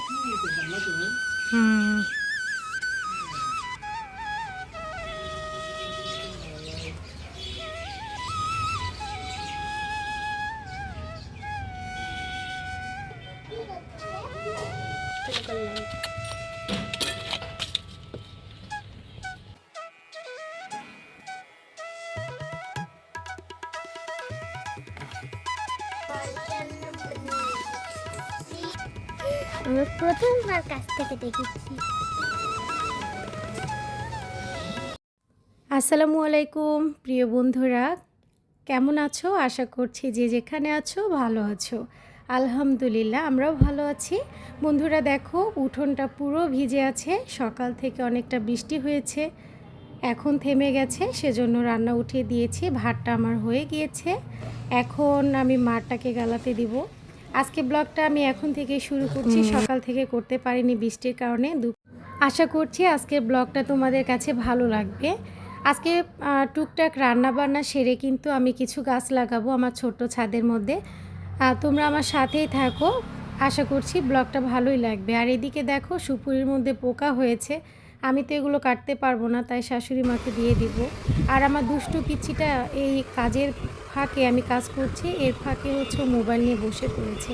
হুম। আমি প্রথমবার কাছ থেকে দেখেছি। আসসালামু আলাইকুম প্রিয় বন্ধুরা, কেমন আছো? আশা করছি যে যেখানে আছো ভালো আছো। আলহামদুলিল্লাহ আমরাও ভালো আছি। বন্ধুরা দেখো, উঠোনটা পুরো ভিজে আছে। সকাল থেকে অনেকটা বৃষ্টি হয়েছে, এখন থেমে গেছে, সেজন্য রান্না উঠিয়ে দিয়েছি। ভাতটা আমার হয়ে গিয়েছে, এখন আমি মারটাকে গালাতে দিব। আজকে ব্লগটা আমি এখন থেকে শুরু করছি, সকাল থেকে করতে পারিনি বৃষ্টির কারণে। আশা করছি আজকের ব্লগটা তোমাদের কাছে ভালো লাগবে। আজকে টুকটাক রান্না বান্না সেরে কিন্তু আমি কিছু গাছ লাগাবো আমার ছোট্ট ছাদের মধ্যে। তোমরা আমার সাথেই থাকো, আশা করছি ব্লগটা ভালোই লাগবে। আর এদিকে দেখো, সুপুরির মধ্যে পোকা হয়েছে। আমি তো এগুলো কাটতে পারবো না, তাই শাশুড়ি মাকে দিয়ে দিব। আর আমার দুষ্টু পিচ্ছিটা এই কাজের ফাঁকে, আমি কাজ করছি এর ফাঁকে হচ্ছে মোবাইল নিয়ে বসে পড়েছে।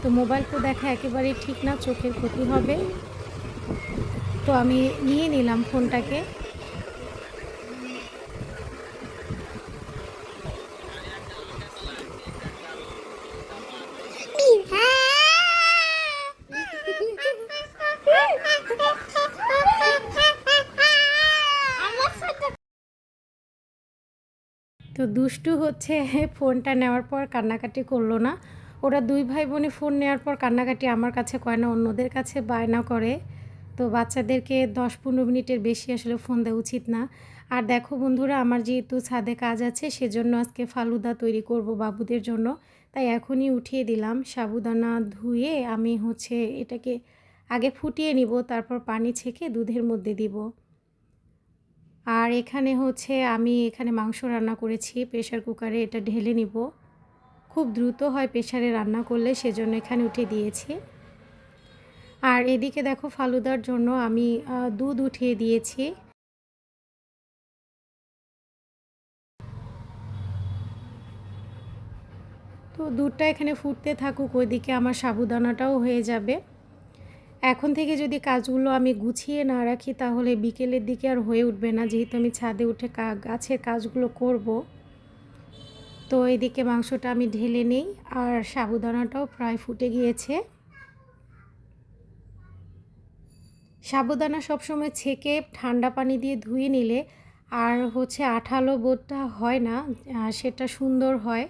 তো মোবাইল তো দেখা একেবারেই ঠিক না, চোখের ক্ষতি হবে। তো আমি নিয়ে নিলাম ফোনটাকে। তো দুষ্টু হচ্ছে ফোনটা নেওয়ার পর কান্নাকাটি করলো না। ওরা দুই ভাই বোনে ফোন নেওয়ার পর কান্নাকাটি আমার কাছে করে না, অন্যদের কাছে বায়না করে। তো বাচ্চাদেরকে 10-15 মিনিটের বেশি আসলে ফোন দেওয়া উচিত না। আর দেখো বন্ধুরা, আমার যেহেতু ছাদে কাজ আছে, সেজন্য আজকে ফালুদা তৈরি করব বাবুদের জন্য। তাই এখনই উঠিয়ে দিলাম। সাবুদানা ধুয়ে আমি হচ্ছে এটাকে আগে ফুটিয়ে নিব, তারপর পানি ছেঁকে দুধের মধ্যে দিব। আর এখানে হচ্ছে আমি এখানে মাংস রান্না করেছি প্রেশার কুকারে, এটা ঢেলে নিব। খুব দ্রুত হয় প্রেশারে রান্না করলে, সেজন্য এখানে উঠে দিয়েছি। আর এদিকে দেখো, ফালুদার জন্য আমি দুধ উঠিয়ে দিয়েছি। তো দুধটা এখানে ফুটতে থাকুক, ওইদিকে আমার সাবুদানাটাও হয়ে যাবে। এখন থেকে যদি কাজগুলো আমি গুছিয়ে না রাখি, তাহলে বিকেলের দিকে আর হয়ে উঠবে না, যেহেতু আমি ছাদে উঠে গাছের কাজগুলো করব। তো এদিকে মাংসটা আমি ঢেলে নেই, আর সাবুদানাটাও প্রায় ফুটে গিয়েছে। সাবুদানা সবসময় ছেঁকে ঠান্ডা পানি দিয়ে ধুয়ে নিলে আর হচ্ছে আঠালো বোধটা হয় না, সেটা সুন্দর হয়।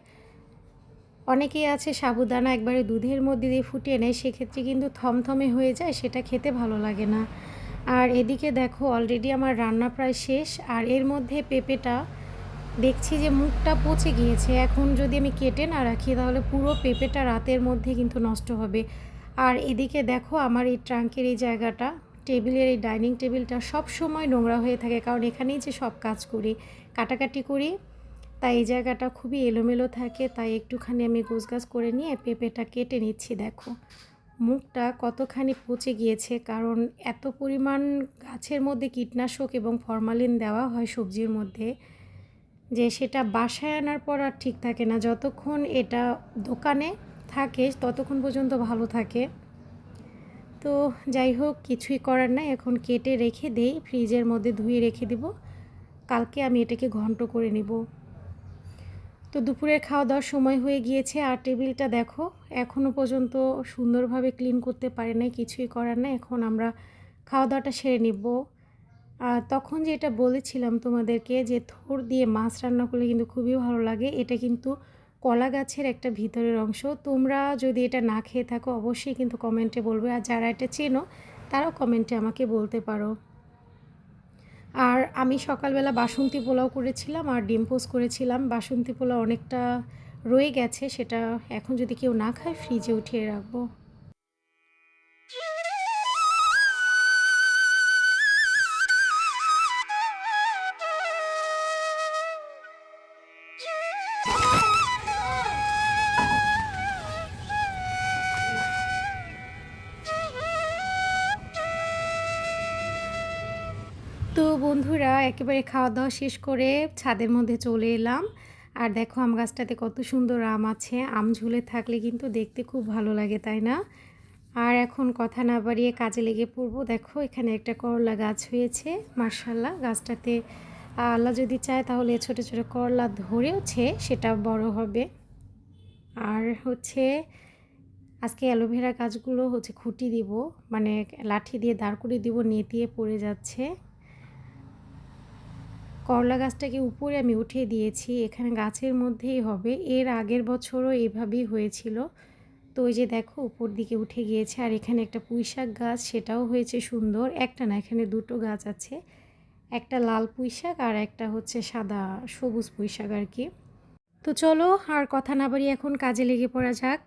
অনেকেই আছে সাবুদানা একবারে দুধের মধ্যে দিয়ে ফুটিয়ে নেয়, সেক্ষেত্রে কিন্তু থমথমে হয়ে যায়, সেটা খেতে ভালো লাগে না। আর এদিকে দেখো, অলরেডি আমার রান্না প্রায় শেষ। আর এর মধ্যে পেঁপেটা দেখছি যে মুখটা পচে গিয়েছে। এখন যদি আমি কেটে না রাখি, তাহলে পুরো পেঁপেটা রাতের মধ্যে কিন্তু নষ্ট হবে। আর এদিকে দেখো, আমার এই ট্রাঙ্কের এই জায়গাটা, টেবিলের এই ডাইনিং টেবিলটা সব সময় নোংরা হয়ে থাকে, কারণ এখানেই যে সব কাজ করি, কাটাকাটি করি, তাই এই জায়গাটা খুবই এলোমেলো থাকে। তাই একটুখানি আমি গোছগাছ করে নিয়ে পেঁপেটা কেটে নিচ্ছি। দেখো মুখটা কতখানি পচে গিয়েছে, কারণ এত পরিমাণ গাছের মধ্যে কীটনাশক এবং ফরমালিন দেওয়া হয় সবজির মধ্যে, যে সেটা বাসায় আনার পর আর ঠিক থাকে না। যতক্ষণ এটা দোকানে থাকে ততক্ষণ পর্যন্ত ভালো থাকে। তো যাই হোক, কিছুই করার নাই, এখন কেটে রেখে দেই, ফ্রিজের মধ্যে ধুয়ে রেখে দিব। কালকে আমি এটাকে ঘন্ট করে নিব। তো দুপুরের খাওয়া দাওয়ার সময় হয়ে গিয়েছে। আর টেবিলটা দেখো, এখনও পর্যন্ত সুন্দরভাবে ক্লিন করতে পারি নাই, কিছুই করার নাই। এখন আমরা খাওয়া দাওয়াটা সেরে নিব। তখন যেটা বলেছিলাম তোমাদেরকে, যে থোড় দিয়ে মাছ রান্না করলে কিন্তু খুবই ভালো লাগে। এটা কিন্তু কলা গাছের একটা ভিতরের অংশ। তোমরা যদি এটা না খেয়ে থাকো, অবশ্যই কিন্তু কমেন্টে বলবে, আর যারা এটা চেনো তারাও কমেন্টে আমাকে বলতে পারো। আর আমি সকালবেলা বাসন্তী পোলাও করেছিলাম আর ডিম পোস্ট করেছিলাম। বাসন্তী পোলাও অনেকটা রয়ে গেছে, সেটা এখন যদি কেউ না খায় ফ্রিজে উঠিয়ে রাখবো। তো বন্ধুরা একেবারে খাওয়া দাওয়া শেষ করে ছাদের মধ্যে চলে এলাম। আর দেখো আম গাছটাতে কত সুন্দর আম আছে। আম ঝুলে থাকলে কিন্তু দেখতে খুব ভালো লাগে, তাই না? আর এখন কথা না বাড়িয়ে কাজে লেগে পড়বো। দেখো এখানে একটা করলা গাছ হয়েছে, মাশাআল্লাহ। গাছটাতে আল্লাহ যদি চায় তাহলে ছোট ছোট করলা ধরেওছে, সেটা বড় হবে। আর হচ্ছে আজকে অ্যালোভেরা গাছগুলো হচ্ছে খুঁটি দিব, মানে লাঠি দিয়ে দাঁড় করিয়ে দিব, নেতিয়ে পড়ে যাচ্ছে। করলা গাছটাকে উপরে আমি উঠিয়ে দিয়েছি, এখানে গাছের মধ্যেই হবে। এর আগের বছরও এভাবেই হয়েছিল। তো ওই যে দেখো উপর দিকে উঠে গিয়েছে। আর এখানে একটা পুঁইশাক গাছ, সেটাও হয়েছে সুন্দর। একটা না, এখানে দুটো গাছ আছে, একটা লাল পুঁইশাক আর একটা হচ্ছে সাদা সবুজ পুঁইশাক আর কি। তো চলো আর কথা না বাড়িয়ে এখন কাজে লেগে পড়া যাক।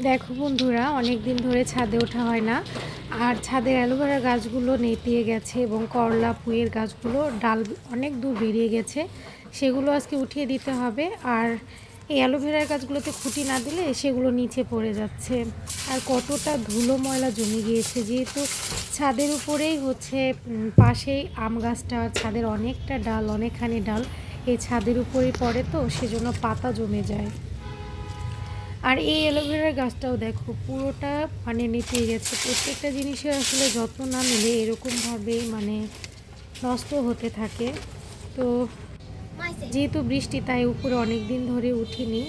দেখো বন্ধুরা, অনেক দিন ধরে ছাদে ওঠা হয় না। আর ছাদের অ্যালোভেরা গাছগুলো নেতিয়ে গেছে এবং করলা পুঁইয়ের গাছগুলো ডাল অনেক দূর বেরিয়ে গেছে, সেগুলো আজকে উঠিয়ে দিতে হবে। আর এই অ্যালোভেরার গাছগুলোতে খুঁটি না দিলে সেগুলো নিচে পড়ে যাচ্ছে। আর কতটা ধুলো ময়লা জমে গিয়েছে, যেহেতু ছাদের উপরেই হচ্ছে পাশেই আম গাছটা, ছাদের অনেকটা ডাল, অনেকখানি ডাল এই ছাদের উপরেই পড়ে, তো সেজন্য পাতা জমে যায়। আর এই অ্যালোভেরার গাছটাও দেখো পুরোটা মানে নেতিয়ে গেছে। প্রত্যেকটা জিনিসের আসলে যত্ন না নিলে এরকমভাবেই মানে নষ্ট হতে থাকে। তো যেহেতু বৃষ্টি, তাই উপরে অনেক দিন ধরে উঠিনি,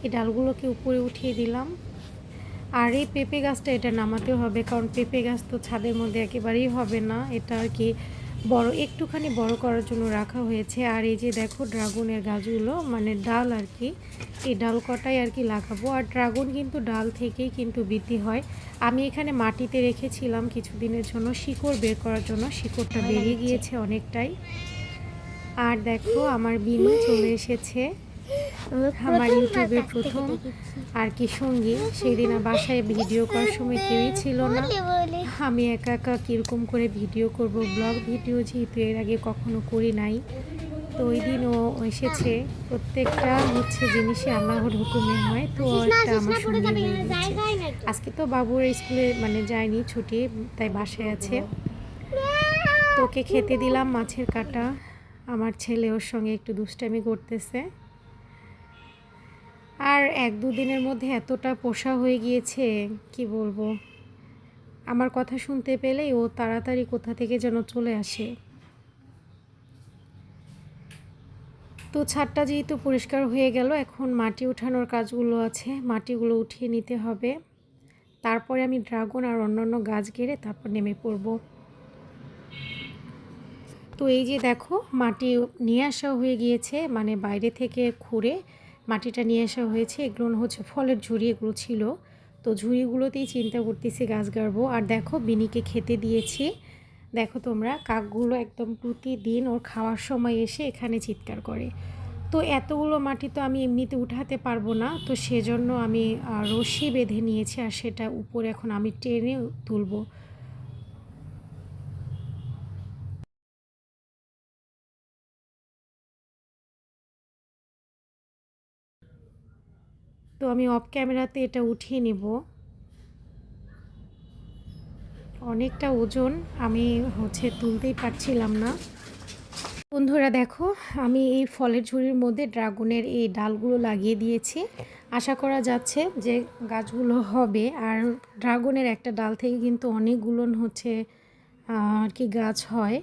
এই ডালগুলোকে উপরে উঠিয়ে দিলাম। আর এই পেঁপে গাছটা, এটা নামাতেও হবে, কারণ পেঁপে গাছ তো ছাদের মধ্যে একেবারেই হবে না, এটা আর কি একটুখানি বড় করার জন্য রাখা হয়েছে। আর এই যে দেখো ড্রাগনের গাছগুলো, মানে ডাল আর কি, এই ডাল কটাই আর কি লাগাবো। আর ড্রাগন কিন্তু ডাল থেকেই কিন্তু বৃদ্ধি হয়। আমি এখানে মাটিতে রেখেছিলাম কিছুদিনের জন্য শিকড় বের করার জন্য, শিকড়টা বেরিয়ে গিয়েছে অনেকটাই। আর দেখো আমার বিনি চলে এসেছে, আমার ইউটিউবের প্রথম আর কি সঙ্গী। সেদিন বাসায় ভিডিও করার সময় কেউই ছিল না, আমি একা একা কীরকম করে ভিডিও করব, ব্লগ ভিডিও যেহেতু এর আগে কখনো করি নাই। তো ওই দিন ও এসেছে। প্রত্যেকটা হচ্ছে জিনিসে আল্লাহর হুকুমে হয়, তো একটা আমার সঙ্গী হয়ে গেছে। আজকে তো বাবুর স্কুলে মানে যায়নি, ছুটি, তাই বাসায় আছে। তো ওকে খেতে দিলাম মাছের কাঁটা। আমার ছেলে ওর সঙ্গে একটু দুষ্টামি করতেছে। আর 1-2 দিনের মধ্যে এতটা পোষা হয়ে গিয়েছে, কি বলবো। আমার কথা শুনতে পেলেই ও তাড়াতাড়ি কোথা থেকে যেন চলে আসে। তো ছাদটা যেহেতু পরিষ্কার হয়ে গেল, এখন মাটি উঠানোর কাজগুলো আছে, মাটিগুলো উঠিয়ে নিতে হবে। তারপরে আমি ড্রাগন আর অন্যান্য গাছ গেড়ে তারপর নেমে পড়ব। তো এই যে দেখো মাটি নিয়ে আসা হয়ে গিয়েছে, মানে বাইরে থেকে খুঁড়ে মাটিটা নিয়ে আসা হয়েছে। এগুলো হচ্ছে ফলের ঝুড়ি, এগুলো ছিল। তো ঝুড়িগুলোতেই চিন্তা করতেছি গাছ গাড়বো। আর দেখো বিনিকে খেতে দিয়েছি। দেখো তোমরা, কাকগুলো একদম প্রতিদিন ওর খাওয়ার সময় এসে এখানে চিৎকার করে। তো এতগুলো মাটি তো আমি এমনিতে উঠাতে পারবো না, তো সেজন্য আমি রশি বেঁধে নিয়েছি, আর সেটা উপরে এখন আমি টেনে তুলবো। তো আমি অফ ক্যামেরাতে এটা উঠিয়ে নেব। অনেকটা ওজন, আমি হচ্ছে তুলতেই পারছিলাম না। বন্ধুরা দেখো, আমি এই ফলের ঝুড়ির মধ্যে ড্রাগনের এই ডালগুলো লাগিয়ে দিয়েছি। আশা করা যাচ্ছে যে গাছগুলো হবে। আর ড্রাগনের একটা ডাল থেকে কিন্তু অনেকগুলো হচ্ছে আর কি গাছ হয়।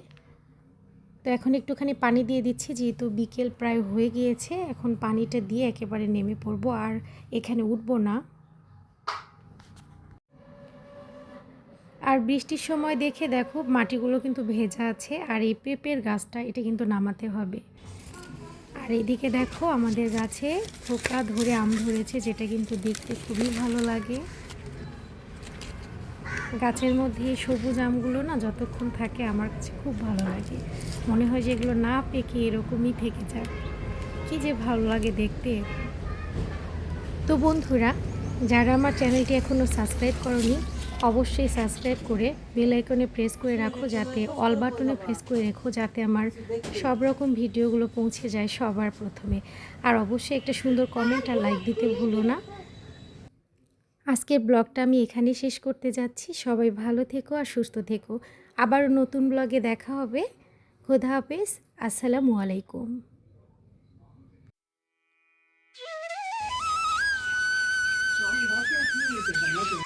তো তো এখন একটুখানি পানি দিয়ে দিচ্ছি, যেহেতু বিকেল প্রায় হয়ে গিয়েছে। এখন পানিটা দিয়ে একেবারে নেমে পড়বো, আর এখানে উঠবো না। আর বৃষ্টির সময় দেখে দেখো মাটিগুলো কিন্তু ভেজা আছে, আর এই পেঁপের গাছটা এটা কিন্তু নামাতে হবে। আর এদিকে দেখো আমাদের গাছে থোকা ধরে আম ধরেছে, যেটা কিন্তু দেখতে খুবই ভালো লাগে। গাছের মধ্যে এই সবুজ আমগুলো না যতক্ষণ থাকে আমার কাছে খুব ভালো লাগে। মনে হয় যে এগুলো না পেকে এরকমই থেকে যায়, কি যে ভালো লাগে দেখতে। তো বন্ধুরা, যারা আমার চ্যানেলটি এখনও সাবস্ক্রাইব করনি, অবশ্যই সাবস্ক্রাইব করে বেল আইকনে প্রেস করে রাখো, যাতে অল বাটনে প্রেস করে রেখো, যাতে আমার সব রকম ভিডিওগুলো পৌঁছে যায় সবার প্রথমে। আর অবশ্যই একটা সুন্দর কমেন্ট আর লাইক দিতে ভুলো না। আজকের ব্লগটা আমি এখানেই শেষ করতে যাচ্ছি। সবাই ভালো থেকো আর সুস্থ থেকো। আবার নতুন ব্লগে দেখা হবে। খোদা হাফেজ। আসসালামু আলাইকুম। Sorry, what's your name?